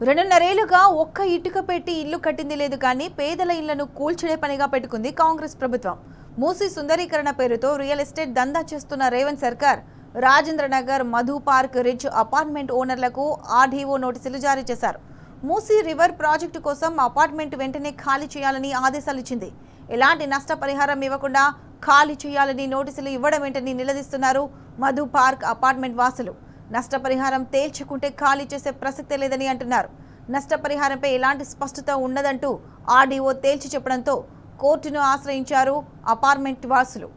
రెండున్నరేళ్లుగా ఒక్క ఇటుక పెట్టి ఇల్లు కట్టింది లేదు కానీ పేదల ఇళ్లను కూల్చడే పనిగా పెట్టుకుంది కాంగ్రెస్ ప్రభుత్వం. మూసీ సుందరీకరణ పేరుతో రియల్ ఎస్టేట్ దందా చేస్తున్న రేవంత్ సర్కార్ Rajendranagar, Madhu park, rich apartment ఓనర్లకు ఆర్డీఓ నోటీసులు జారీ చేశారు. మూసీ రివర్ ప్రాజెక్టు కోసం అపార్ట్మెంట్ వెంటనే ఖాళీ చేయాలని ఆదేశాలు ఇచ్చింది. ఎలాంటి నష్టపరిహారం ఇవ్వకుండా ఖాళీ చేయాలని నోటీసులు ఇవ్వడం వెంటనే నిలదీస్తున్నారు మధు పార్క్ అపార్ట్మెంట్ వాసులు. నష్టపరిహారం తేల్చుకుంటే ఖాళీ చేసే ప్రసక్తే లేదని అంటున్నారు. నష్టపరిహారంపై ఎలాంటి స్పష్టత ఉండదంటూ ఆర్డీఓ తేల్చి చెప్పడంతో కోర్టును ఆశ్రయించారు అపార్ట్మెంట్ వాసులు.